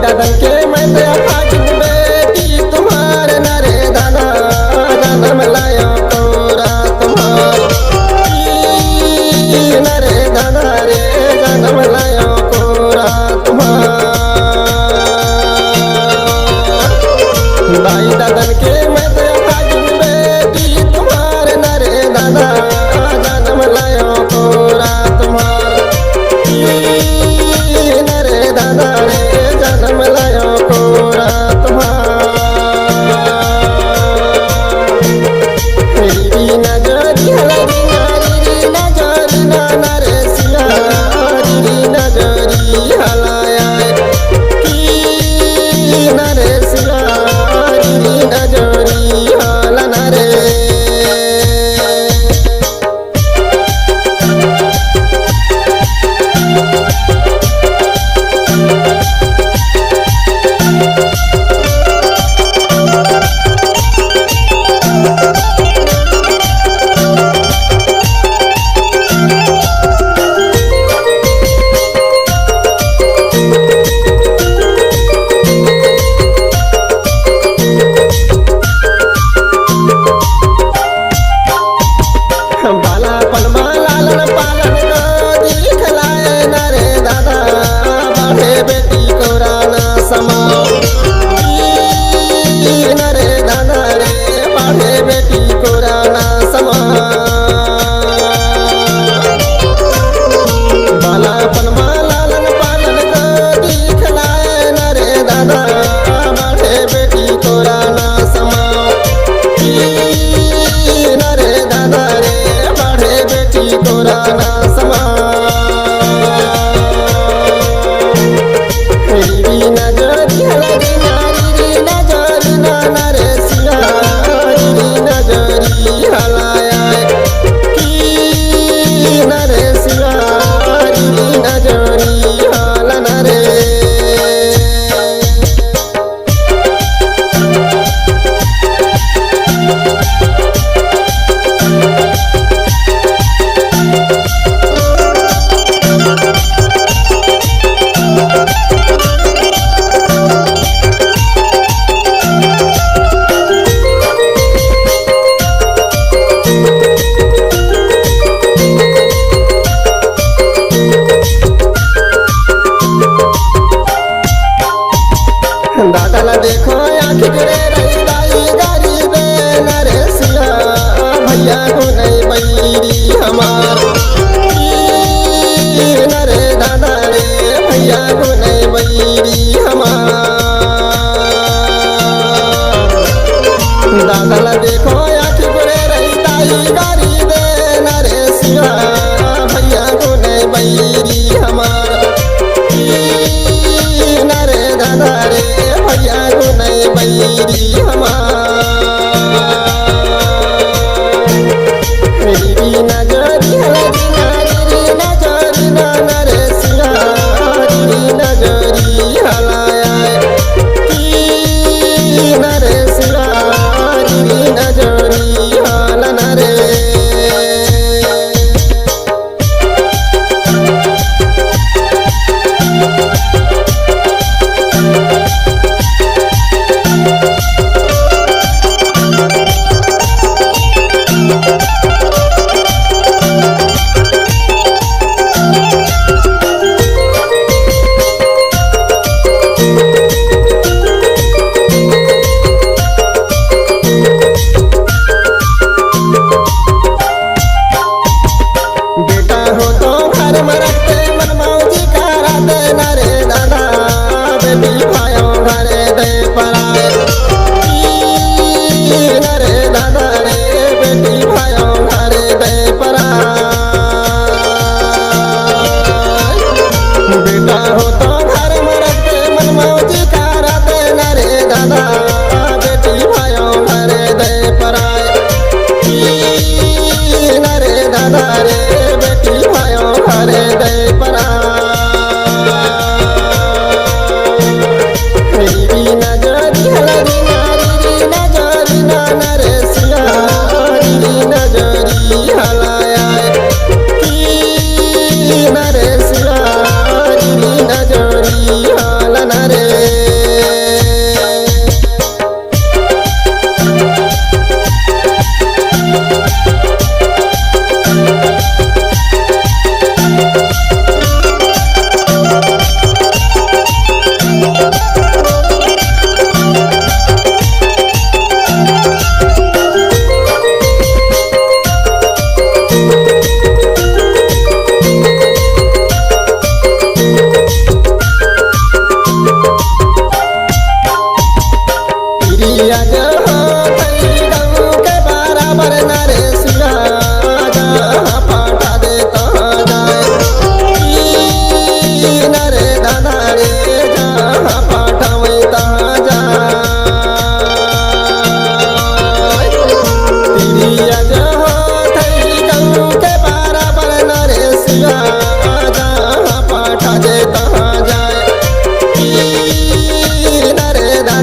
दादन के मैं दया फाजिल बेटी तुम्हारे नरे दादा जन्म लाया तोरा तुम्हार नरे दादा रे जन्म लाया तोरा तुम्हार दाई दादन के मैं दया फाजिल बेटी तुम्हारे नरे दादा जन्म लाया तोरा तुम्हार नरे दादा रे जन्म लाया तोरा तुम्हार री नजरी हलरी नारी नजरी ना नरे सिया री नजरी हलाया की नरे सिया री नजरी हाला नरे बालापन लालन पालन को दिखलाए नरे दादा बढ़े बेटी को राना समाओ नरे दादा रे बढ़े बेटी को राना समाओ बालापन लालन पालन को दिखलाए नरे दादा बढ़े बेटी को राना समाओ नरे दादा रे बढ़े बेटी तोरा ना समा री नजरी हलरी नारी नजरी ना नरे सिया री नजरी हलाया की नरे सिया री नजरी हाला नरे दादाला देखो आँख गिरे रही दाई गारी दे नरे सिया भैया को नहीं बैरी हमार नरे दादा रे भैया को नहीं बैरी हमार दादाला देखो आँख गिरे रही दाई गारी दे नरे सिया भैया को नहीं बैरी हमार नरे दादा रे भैया को नहीं बैरी हमार री नजरी हलरी नारी नजरी ना नरे सिया री नजरी हलाया की नरे सिया री नजरी हाला नरे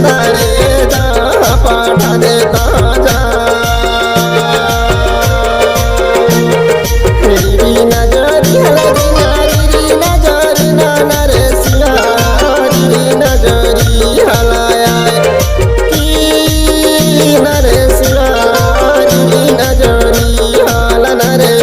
दादा रे जा पाठा देता जा री नजरी हलरी नारी नजरी नाना रे सिया री नजरी हलाया की नरे सिया री नजरी हलन रे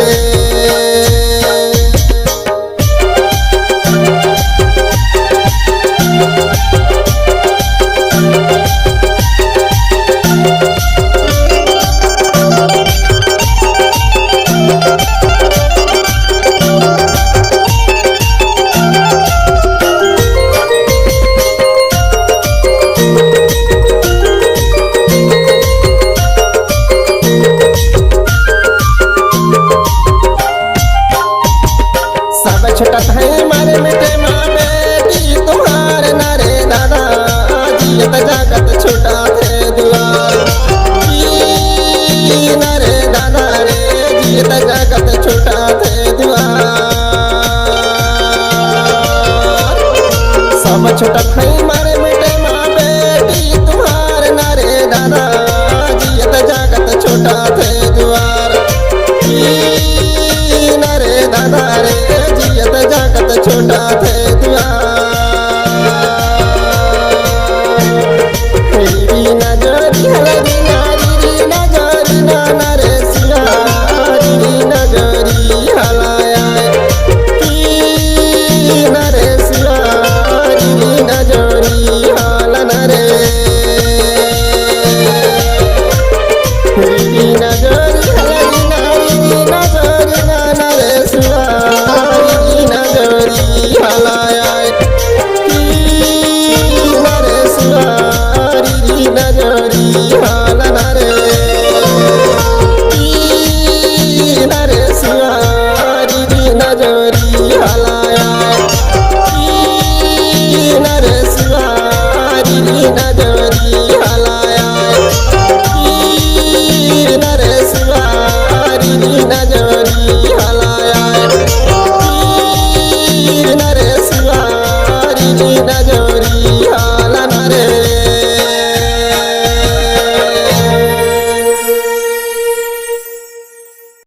छटत है मारे मिटे माँ बेटी तुम्हारे नारे दादा जियत जागत छोटा थे दुआर नारे दादा रे जियत जागत छोटा थे दुआर सब छटत है